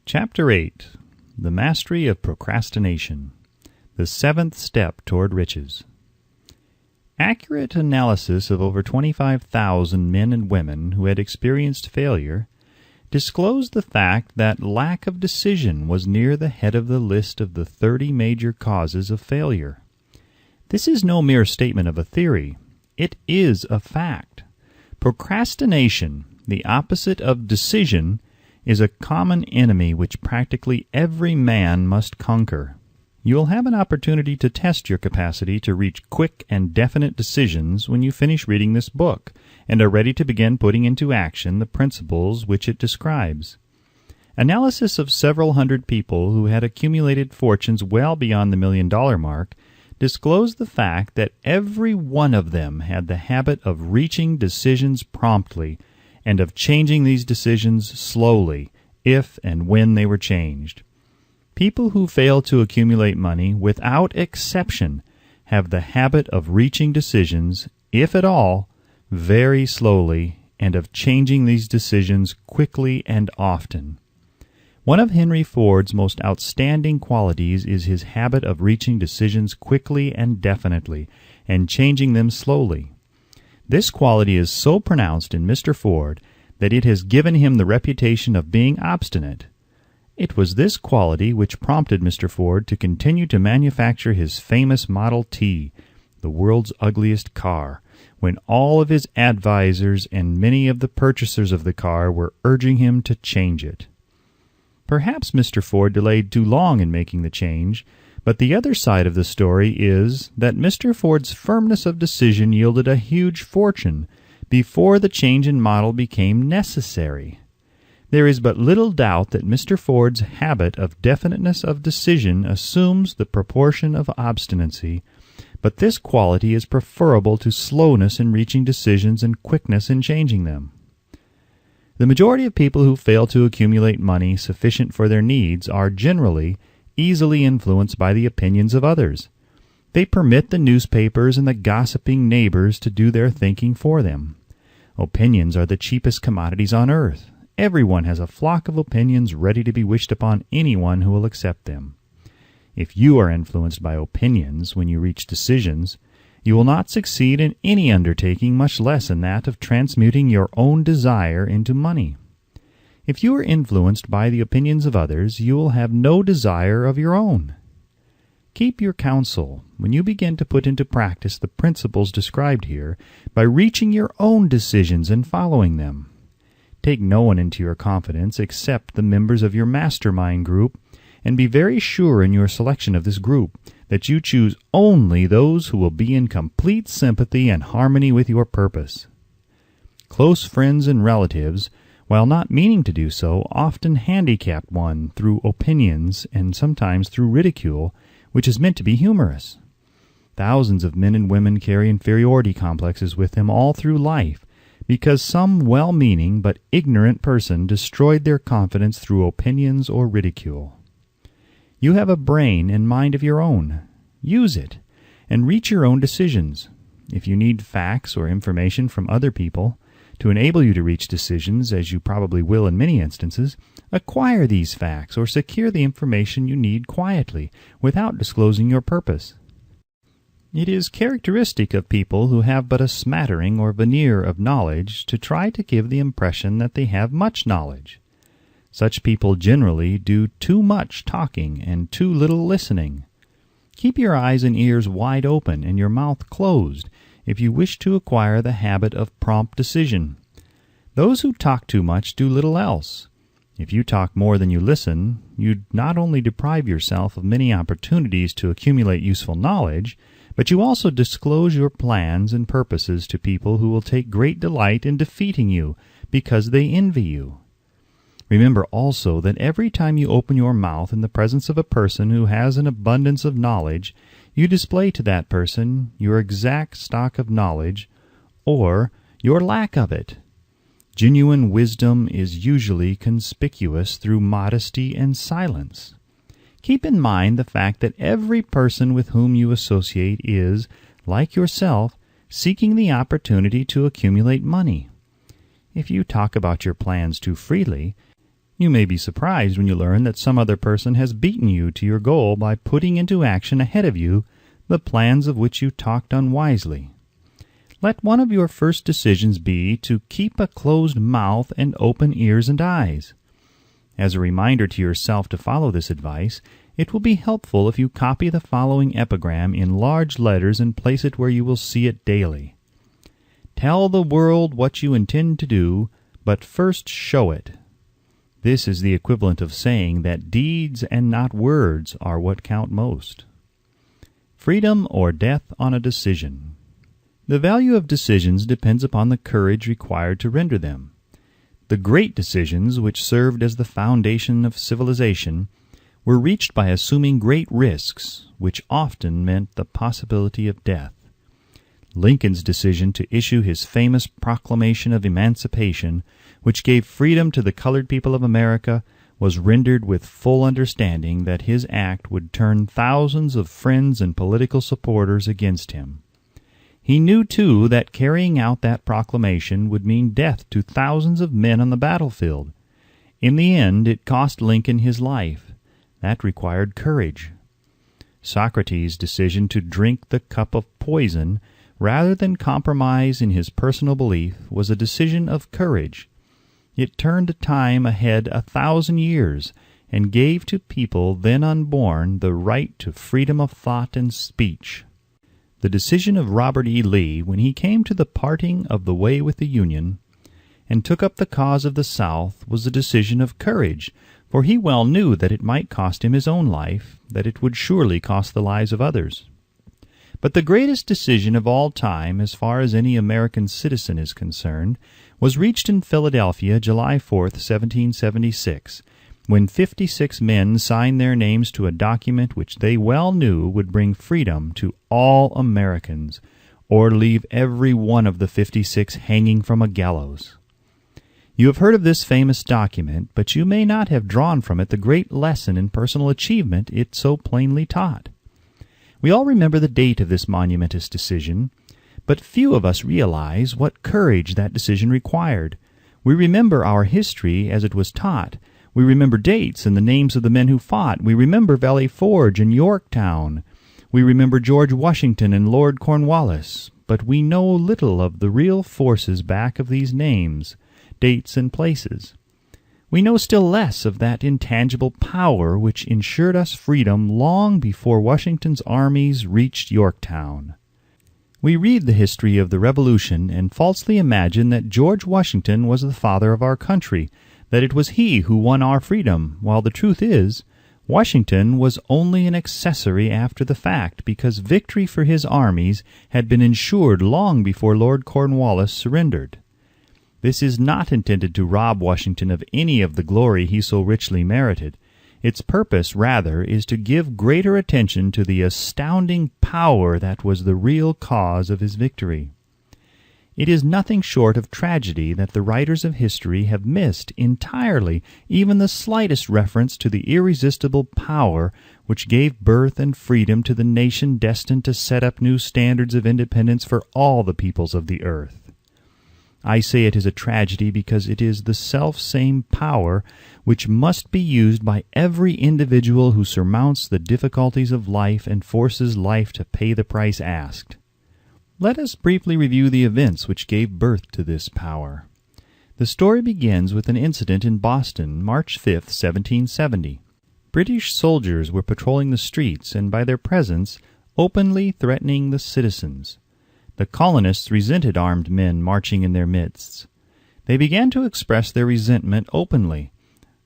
Chapter 8. The Mastery of Procrastination. The Seventh Step Toward Riches. Accurate analysis of over 25,000 men and women who had experienced failure disclosed the fact that lack of decision was near the head of the list of the 30 major causes of failure. This is no mere statement of a theory. It is a fact. Procrastination, the opposite of decision, is a common enemy which practically every man must conquer. You will have an opportunity to test your capacity to reach quick and definite decisions when you finish reading this book and are ready to begin putting into action the principles which it describes. Analysis of several hundred people who had accumulated fortunes well beyond the $1 million mark disclosed the fact that every one of them had the habit of reaching decisions promptly and of changing these decisions slowly, if and when they were changed. People who fail to accumulate money, without exception, have the habit of reaching decisions, if at all, very slowly, and of changing these decisions quickly and often. One of Henry Ford's most outstanding qualities is his habit of reaching decisions quickly and definitely, and changing them slowly. This quality is so pronounced in Mr. Ford that it has given him the reputation of being obstinate. It was this quality which prompted Mr. Ford to continue to manufacture his famous Model T, the world's ugliest car, when all of his advisors and many of the purchasers of the car were urging him to change it. Perhaps Mr. Ford delayed too long in making the change, but the other side of the story is that Mr. Ford's firmness of decision yielded a huge fortune before the change in model became necessary. There is but little doubt that Mr. Ford's habit of definiteness of decision assumes the proportion of obstinacy, but this quality is preferable to slowness in reaching decisions and quickness in changing them. The majority of people who fail to accumulate money sufficient for their needs are generally easily influenced by the opinions of others. They permit the newspapers and the gossiping neighbors to do their thinking for them. Opinions are the cheapest commodities on earth. Everyone has a flock of opinions ready to be wished upon anyone who will accept them. If you are influenced by opinions when you reach decisions, you will not succeed in any undertaking, much less in that of transmuting your own desire into money. If you are influenced by the opinions of others, you will have no desire of your own. Keep your counsel when you begin to put into practice the principles described here by reaching your own decisions and following them. Take no one into your confidence except the members of your mastermind group, and be very sure in your selection of this group that you choose only those who will be in complete sympathy and harmony with your purpose. Close friends and relatives, while not meaning to do so, often handicap one through opinions and sometimes through ridicule, which is meant to be humorous. Thousands of men and women carry inferiority complexes with them all through life because some well-meaning but ignorant person destroyed their confidence through opinions or ridicule. You have a brain and mind of your own. Use it, and reach your own decisions. If you need facts or information from other people to enable you to reach decisions, as you probably will in many instances, acquire these facts or secure the information you need quietly, without disclosing your purpose. It is characteristic of people who have but a smattering or veneer of knowledge to try to give the impression that they have much knowledge. Such people generally do too much talking and too little listening. Keep your eyes and ears wide open and your mouth closed if you wish to acquire the habit of prompt decision. Those who talk too much do little else. If you talk more than you listen, you not only deprive yourself of many opportunities to accumulate useful knowledge, but you also disclose your plans and purposes to people who will take great delight in defeating you because they envy you. Remember also that every time you open your mouth in the presence of a person who has an abundance of knowledge, you display to that person your exact stock of knowledge or your lack of it. Genuine wisdom is usually conspicuous through modesty and silence. Keep in mind the fact that every person with whom you associate is, like yourself, seeking the opportunity to accumulate money. If you talk about your plans too freely, You may be surprised when you learn that some other person has beaten you to your goal by putting into action ahead of you the plans of which you talked unwisely. Let one of your first decisions be to keep a closed mouth and open ears and eyes. As a reminder to yourself to follow this advice, it will be helpful if you copy the following epigram in large letters and place it where you will see it daily. Tell the world what you intend to do, but first show it. This is the equivalent of saying that deeds and not words are what count most. Freedom or death on a decision. The value of decisions depends upon the courage required to render them. The great decisions, which served as the foundation of civilization, were reached by assuming great risks, which often meant the possibility of death. Lincoln's decision to issue his famous Proclamation of Emancipation, which gave freedom to the colored people of America, was rendered with full understanding that his act would turn thousands of friends and political supporters against him. He knew, too, that carrying out that proclamation would mean death to thousands of men on the battlefield. In the end, it cost Lincoln his life. That required courage. Socrates' decision to drink the cup of poison rather than compromise in his personal belief was a decision of courage. It turned time ahead 1,000 years and gave to people then unborn the right to freedom of thought and speech. The decision of Robert E. Lee, when he came to the parting of the way with the Union and took up the cause of the South, was a decision of courage, for he well knew that it might cost him his own life, that it would surely cost the lives of others. But the greatest decision of all time, as far as any American citizen is concerned, was reached in Philadelphia, July 4th, 1776, when 56 men signed their names to a document which they well knew would bring freedom to all Americans, or leave every one of the 56 hanging from a gallows. You have heard of this famous document, but you may not have drawn from it the great lesson in personal achievement it so plainly taught. We all remember the date of this monumentous decision, but few of us realize what courage that decision required. We remember our history as it was taught. We remember dates and the names of the men who fought. We remember Valley Forge and Yorktown. We remember George Washington and Lord Cornwallis, but we know little of the real forces back of these names, dates, and places. We know still less of that intangible power which ensured us freedom long before Washington's armies reached Yorktown. We read the history of the Revolution and falsely imagine that George Washington was the father of our country, that it was he who won our freedom, while the truth is, Washington was only an accessory after the fact, because victory for his armies had been ensured long before Lord Cornwallis surrendered. This is not intended to rob Washington of any of the glory he so richly merited. Its purpose, rather, is to give greater attention to the astounding power that was the real cause of his victory. It is nothing short of tragedy that the writers of history have missed entirely even the slightest reference to the irresistible power which gave birth and freedom to the nation destined to set up new standards of independence for all the peoples of the earth. I say it is a tragedy because it is the self-same power which must be used by every individual who surmounts the difficulties of life and forces life to pay the price asked. Let us briefly review the events which gave birth to this power. The story begins with an incident in Boston, March 5, 1770. British soldiers were patrolling the streets and by their presence openly threatening the citizens. The colonists resented armed men marching in their midst. They began to express their resentment openly,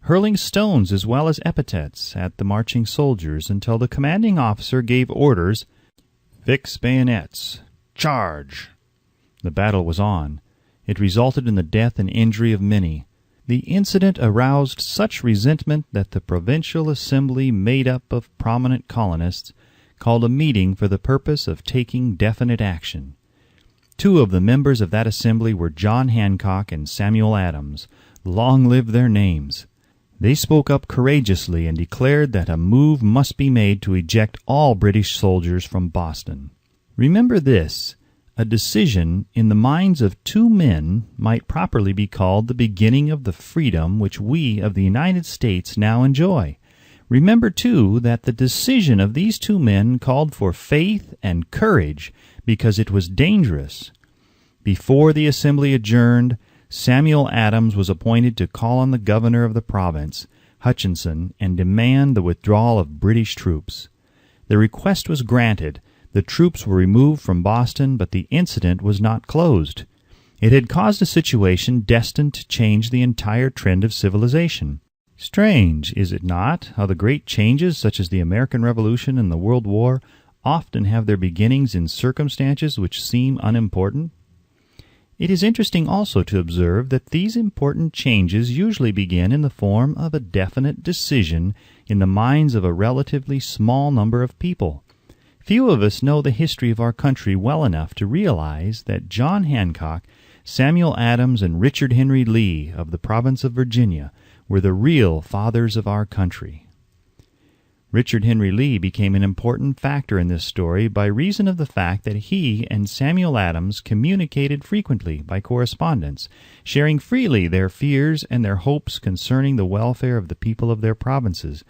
hurling stones as well as epithets at the marching soldiers until the commanding officer gave orders, "Fix bayonets! Charge!" The battle was on. It resulted in the death and injury of many. The incident aroused such resentment that the provincial assembly, made up of prominent colonists, called a meeting for the purpose of taking definite action. Two of the members of that assembly were John Hancock and Samuel Adams. Long live their names! They spoke up courageously and declared that a move must be made to eject all British soldiers from Boston. Remember this: A decision in the minds of two men might properly be called the beginning of the freedom which we of the United States now enjoy. Remember, too, that the decision of these two men called for faith and courage because it was dangerous. Before the assembly adjourned, Samuel Adams was appointed to call on the governor of the province, Hutchinson, and demand the withdrawal of British troops. The request was granted. The troops were removed from Boston, but the incident was not closed. It had caused a situation destined to change the entire trend of civilization. Strange, is it not, how the great changes, such as the American Revolution and the World War, often have their beginnings in circumstances which seem unimportant? It is interesting also to observe that these important changes usually begin in the form of a definite decision in the minds of a relatively small number of people. Few of us know the history of our country well enough to realize that John Hancock, Samuel Adams, and Richard Henry Lee of the province of Virginia were the real fathers of our country. Richard Henry Lee became an important factor in this story by reason of the fact that he and Samuel Adams communicated frequently by correspondence, sharing freely their fears and their hopes concerning the welfare of the people of their provinces.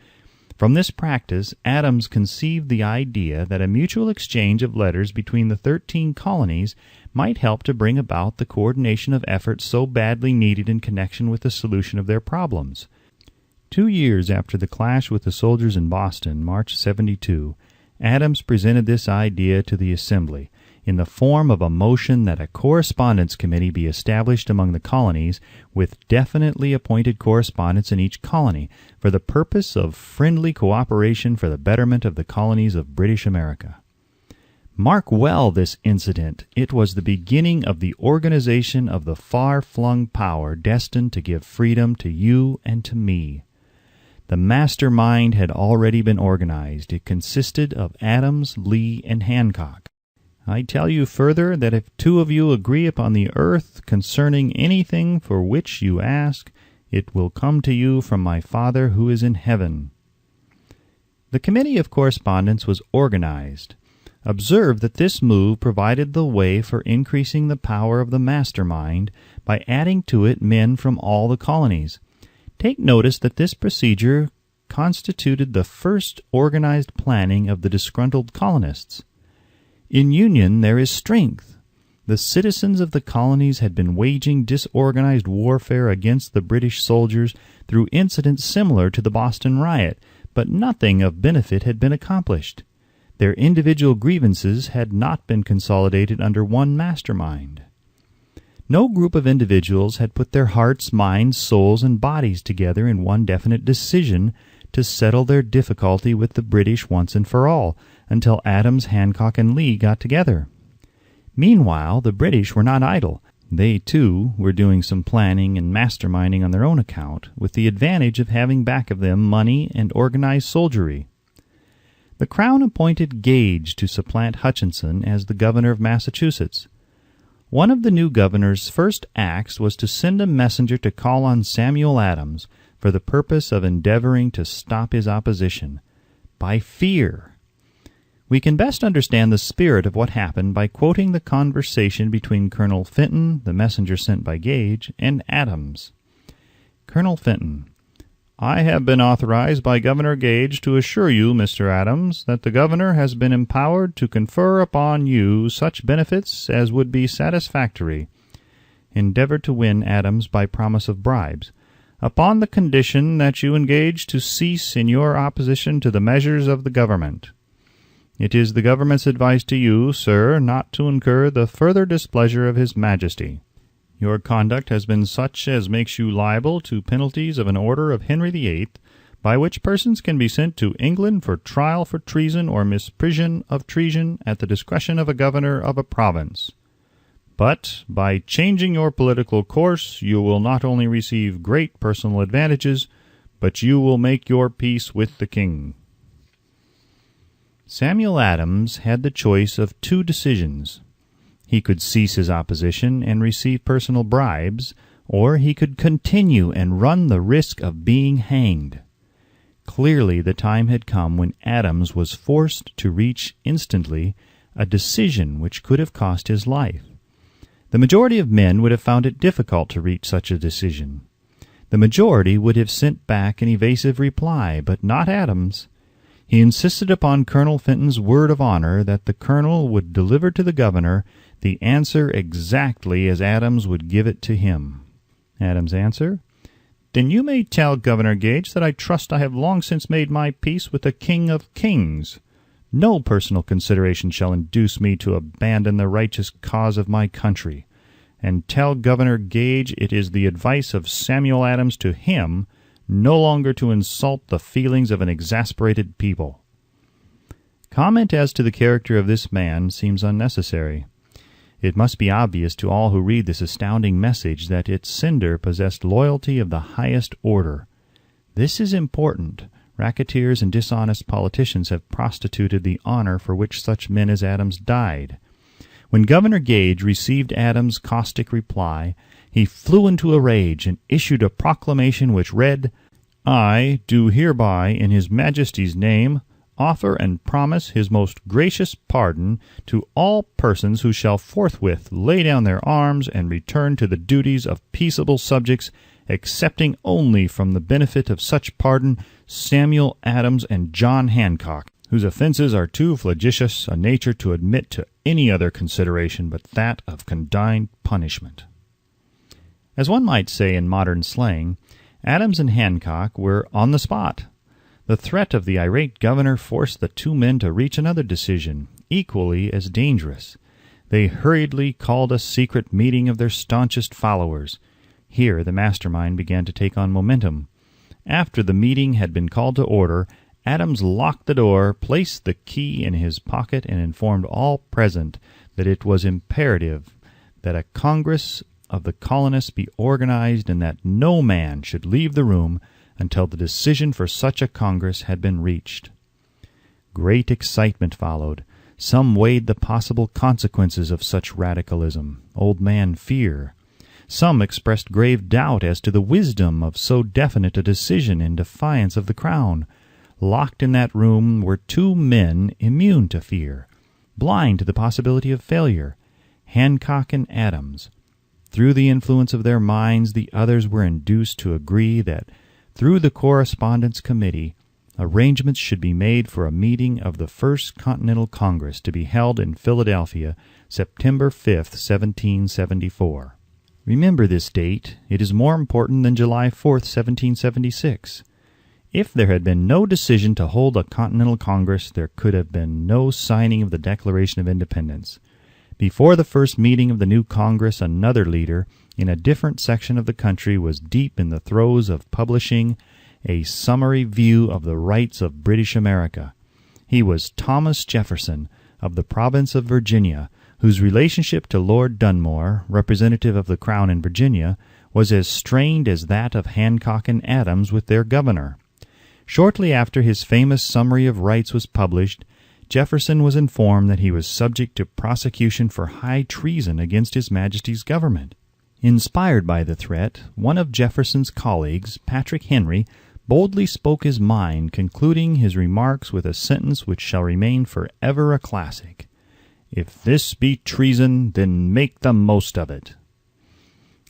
From this practice, Adams conceived the idea that a mutual exchange of letters between the 13 colonies might help to bring about the coordination of efforts so badly needed in connection with the solution of their problems. 2 years after the clash with the soldiers in Boston, March 72, Adams presented this idea to the Assembly in the form of a motion that a correspondence committee be established among the colonies with definitely appointed correspondents in each colony for the purpose of friendly cooperation for the betterment of the colonies of British America. Mark well this incident. It was the beginning of the organization of the far-flung power destined to give freedom to you and to me. The mastermind had already been organized. It consisted of Adams, Lee, and Hancock. I tell you further that if two of you agree upon the earth concerning anything for which you ask, it will come to you from my Father who is in heaven. The Committee of Correspondence was organized. Observe that this move provided the way for increasing the power of the mastermind by adding to it men from all the colonies. Take notice that this procedure constituted the first organized planning of the disgruntled colonists. In union there is strength. The citizens of the colonies had been waging disorganized warfare against the British soldiers through incidents similar to the Boston riot, but nothing of benefit had been accomplished. Their individual grievances had not been consolidated under one mastermind. No group of individuals had put their hearts, minds, souls, and bodies together in one definite decision to settle their difficulty with the British once and for all, until Adams, Hancock, and Lee got together. Meanwhile, the British were not idle. They, too, were doing some planning and masterminding on their own account, with the advantage of having back of them money and organized soldiery. The Crown appointed Gage to supplant Hutchinson as the governor of Massachusetts. One of the new governor's first acts was to send a messenger to call on Samuel Adams for the purpose of endeavoring to stop his opposition by fear. We can best understand the spirit of what happened by quoting the conversation between Colonel Fenton, the messenger sent by Gage, and Adams. Colonel Fenton: I have been authorized by Governor Gage to assure you, Mr. Adams, that the governor has been empowered to confer upon you such benefits as would be satisfactory. Endeavor to win Adams by promise of bribes, upon the condition that you engage to cease in your opposition to the measures of the government. It is the government's advice to you, sir, not to incur the further displeasure of His Majesty. Your conduct has been such as makes you liable to penalties of an order of Henry VIII, by which persons can be sent to England for trial for treason or misprision of treason at the discretion of a governor of a province. But by changing your political course you will not only receive great personal advantages, but you will make your peace with the king. Samuel Adams had the choice of two decisions. He could cease his opposition and receive personal bribes, or he could continue and run the risk of being hanged. Clearly the time had come when Adams was forced to reach instantly a decision which could have cost his life. The majority of men would have found it difficult to reach such a decision. The majority would have sent back an evasive reply, but not Adams. He insisted upon Colonel Fenton's word of honor that the colonel would deliver to the governor the answer exactly as Adams would give it to him. Adams' answer: "Then you may tell Governor Gage that I trust I have long since made my peace with the King of Kings. No personal consideration shall induce me to abandon the righteous cause of my country. And tell Governor Gage it is the advice of Samuel Adams to him no longer to insult the feelings of an exasperated people." Comment as to the character of this man seems unnecessary. It must be obvious to all who read this astounding message that its sender possessed loyalty of the highest order. This is important. Racketeers and dishonest politicians have prostituted the honor for which such men as Adams died. When Governor Gage received Adams' caustic reply, he flew into a rage and issued a proclamation which read, "I do hereby, in His Majesty's name, offer and promise His most gracious pardon to all persons who shall forthwith lay down their arms and return to the duties of peaceable subjects, excepting only from the benefit of such pardon Samuel Adams and John Hancock, whose offenses are too flagitious a nature to admit to any other consideration but that of condign punishment." As one might say in modern slang, Adams and Hancock were on the spot. The threat of the irate governor forced the two men to reach another decision, equally as dangerous. They hurriedly called a secret meeting of their staunchest followers. Here the mastermind began to take on momentum. After the meeting had been called to order, Adams locked the door, placed the key in his pocket, and informed all present that it was imperative that a Congress of the colonists be organized and that no man should leave the room until the decision for such a Congress had been reached. Great excitement followed. Some weighed the possible consequences of such radicalism, old man fear. Some expressed grave doubt as to the wisdom of so definite a decision in defiance of the Crown. Locked in that room were two men immune to fear, blind to the possibility of failure, Hancock and Adams. Through the influence of their minds, the others were induced to agree that, through the Correspondence Committee, arrangements should be made for a meeting of the First Continental Congress to be held in Philadelphia, September 5th, 1774. Remember this date. It is more important than July 4th, 1776. If there had been no decision to hold a Continental Congress, there could have been no signing of the Declaration of Independence. Before the first meeting of the new Congress, another leader, in a different section of the country, was deep in the throes of publishing a summary view of the rights of British America. He was Thomas Jefferson, of the province of Virginia, whose relationship to Lord Dunmore, representative of the Crown in Virginia, was as strained as that of Hancock and Adams with their governor. Shortly after his famous Summary of Rights was published, Jefferson was informed that he was subject to prosecution for high treason against His Majesty's government. Inspired by the threat, one of Jefferson's colleagues, Patrick Henry, boldly spoke his mind, concluding his remarks with a sentence which shall remain forever a classic: "If this be treason, then make the most of it."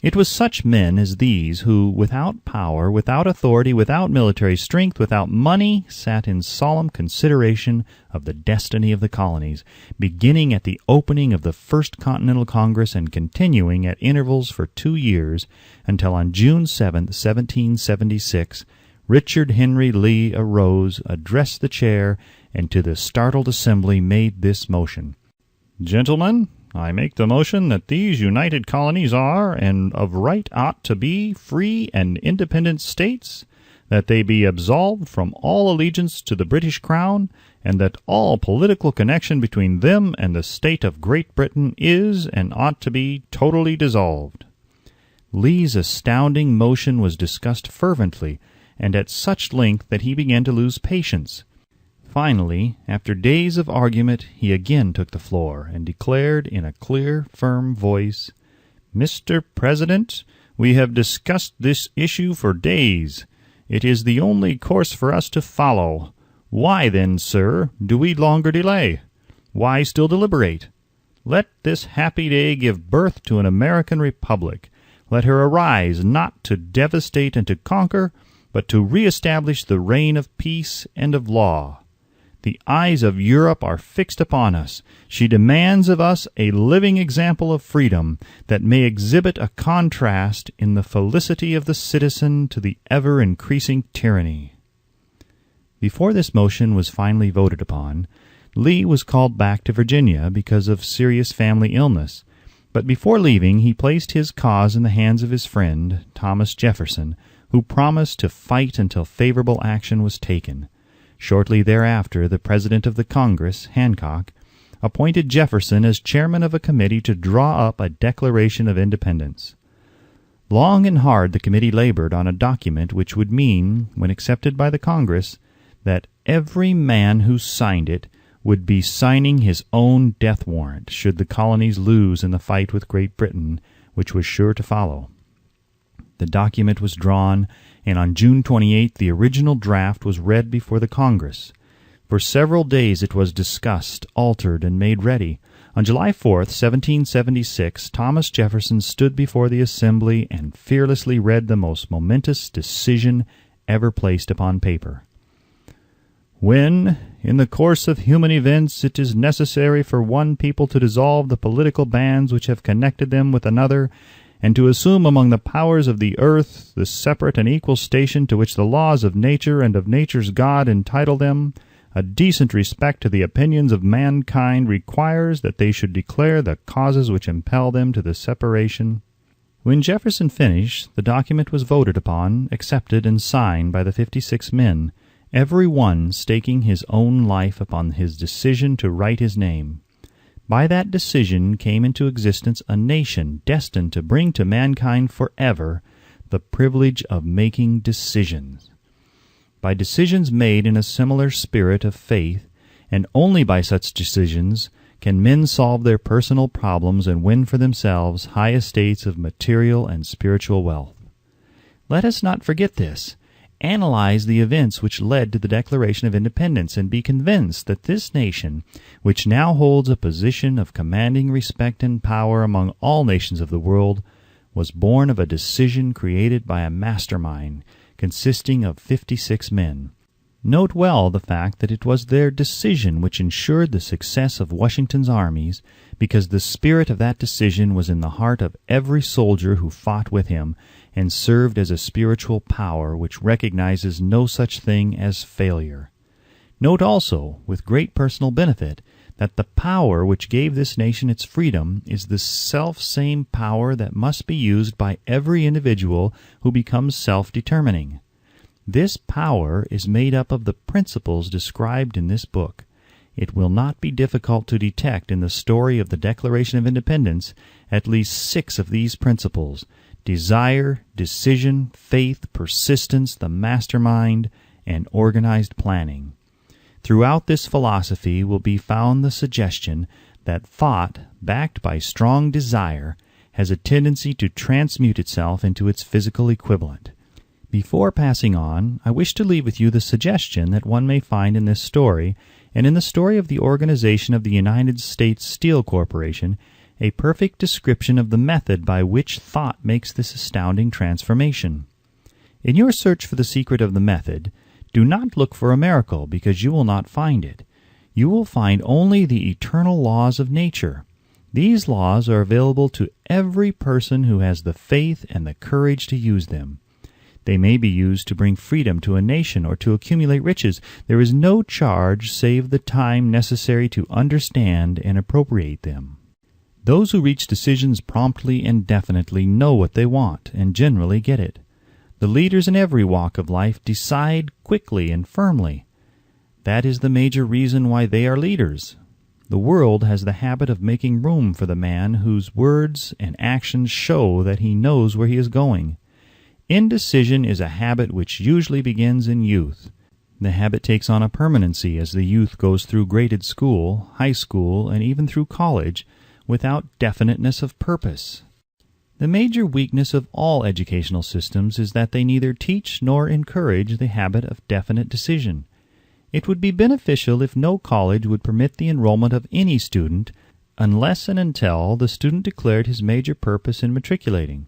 It was such men as these who, without power, without authority, without military strength, without money, sat in solemn consideration of the destiny of the colonies, beginning at the opening of the First Continental Congress and continuing at intervals for 2 years, until on June 7, 1776, Richard Henry Lee arose, addressed the chair, and to the startled assembly made this motion: "Gentlemen, I make the motion that these united colonies are, and of right ought to be, free and independent states, that they be absolved from all allegiance to the British Crown, and that all political connection between them and the state of Great Britain is and ought to be totally dissolved." Lee's astounding motion was discussed fervently, and at such length that he began to lose patience. Finally, after days of argument, he again took the floor, and declared in a clear, firm voice, "Mr. President, we have discussed this issue for days. It is the only course for us to follow. Why then, sir, do we longer delay? Why still deliberate? Let this happy day give birth to an American republic. Let her arise not to devastate and to conquer, but to reestablish the reign of peace and of law. The eyes of Europe are fixed upon us. She demands of us a living example of freedom that may exhibit a contrast in the felicity of the citizen to the ever-increasing tyranny. Before this motion was finally voted upon, Lee was called back to Virginia because of serious family illness, but before leaving he placed his cause in the hands of his friend, Thomas Jefferson, who promised to fight until favorable action was taken. Shortly thereafter, the President of the Congress, Hancock, appointed Jefferson as chairman of a committee to draw up a Declaration of Independence. Long and hard the committee labored on a document which would mean, when accepted by the Congress, that every man who signed it would be signing his own death warrant should the colonies lose in the fight with Great Britain, which was sure to follow. The document was drawn, and on June 28 the original draft was read before the Congress. For several days it was discussed, altered, and made ready. On July 4, 1776, Thomas Jefferson stood before the Assembly and fearlessly read the most momentous decision ever placed upon paper. When, in the course of human events, it is necessary for one people to dissolve the political bands which have connected them with another, and to assume among the powers of the earth the separate and equal station to which the laws of nature and of nature's God entitle them, a decent respect to the opinions of mankind requires that they should declare the causes which impel them to the separation. When Jefferson finished, the document was voted upon, accepted, and signed by the 56 men, every one staking his own life upon his decision to write his name. By that decision came into existence a nation destined to bring to mankind forever the privilege of making decisions. By decisions made in a similar spirit of faith, and only by such decisions, can men solve their personal problems and win for themselves high estates of material and spiritual wealth. Let us not forget this. Analyze the events which led to the Declaration of Independence and be convinced that this nation, which now holds a position of commanding respect and power among all nations of the world, was born of a decision created by a mastermind consisting of 56 men. Note well the fact that it was their decision which ensured the success of Washington's armies, because the spirit of that decision was in the heart of every soldier who fought with him, and served as a spiritual power which recognizes no such thing as failure. Note also, with great personal benefit, that the power which gave this nation its freedom is the self-same power that must be used by every individual who becomes self-determining. This power is made up of the principles described in this book. It will not be difficult to detect in the story of the Declaration of Independence at least 6 of these principles: desire, decision, faith, persistence, the mastermind, and organized planning. Throughout this philosophy will be found the suggestion that thought, backed by strong desire, has a tendency to transmute itself into its physical equivalent. Before passing on, I wish to leave with you the suggestion that one may find in this story, and in the story of the organization of the United States Steel Corporation, a perfect description of the method by which thought makes this astounding transformation. In your search for the secret of the method, do not look for a miracle, because you will not find it. You will find only the eternal laws of nature. These laws are available to every person who has the faith and the courage to use them. They may be used to bring freedom to a nation or to accumulate riches. There is no charge save the time necessary to understand and appropriate them. Those who reach decisions promptly and definitely know what they want and generally get it. The leaders in every walk of life decide quickly and firmly. That is the major reason why they are leaders. The world has the habit of making room for the man whose words and actions show that he knows where he is going. Indecision is a habit which usually begins in youth. The habit takes on a permanency as the youth goes through graded school, high school, and even through college, without definiteness of purpose. The major weakness of all educational systems is that they neither teach nor encourage the habit of definite decision. It would be beneficial if no college would permit the enrollment of any student unless and until the student declared his major purpose in matriculating.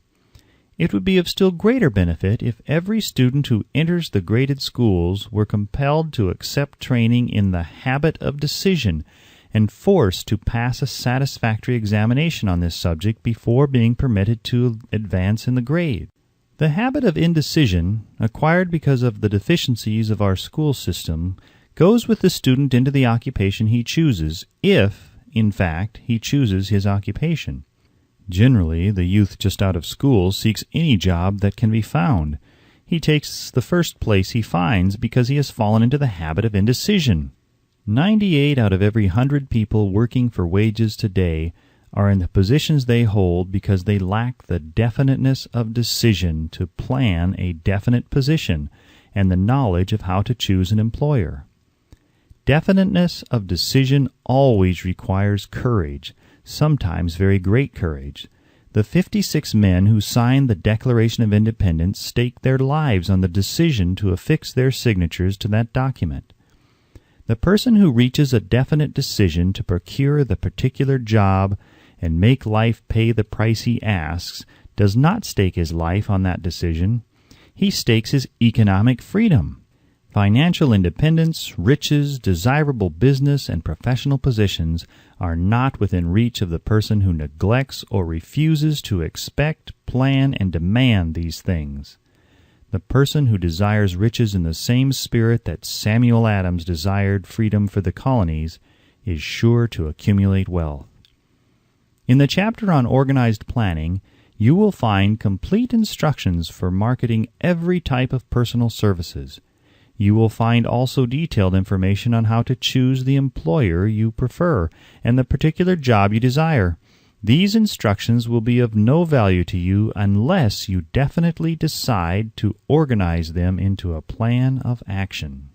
It would be of still greater benefit if every student who enters the graded schools were compelled to accept training in the habit of decision and forced to pass a satisfactory examination on this subject before being permitted to advance in the grade. The habit of indecision, acquired because of the deficiencies of our school system, goes with the student into the occupation he chooses, if, in fact, he chooses his occupation. Generally, the youth just out of school seeks any job that can be found. He takes the first place he finds because he has fallen into the habit of indecision. 98 out of every 100 people working for wages today are in the positions they hold because they lack the definiteness of decision to plan a definite position and the knowledge of how to choose an employer. Definiteness of decision always requires courage, sometimes very great courage. The 56 men who signed the Declaration of Independence staked their lives on the decision to affix their signatures to that document. The person who reaches a definite decision to procure the particular job and make life pay the price he asks does not stake his life on that decision. He stakes his economic freedom. Financial independence, riches, desirable business, and professional positions are not within reach of the person who neglects or refuses to expect, plan, and demand these things. The person who desires riches in the same spirit that Samuel Adams desired freedom for the colonies is sure to accumulate wealth. In the chapter on organized planning, you will find complete instructions for marketing every type of personal services. You will find also detailed information on how to choose the employer you prefer and the particular job you desire. These instructions will be of no value to you unless you definitely decide to organize them into a plan of action.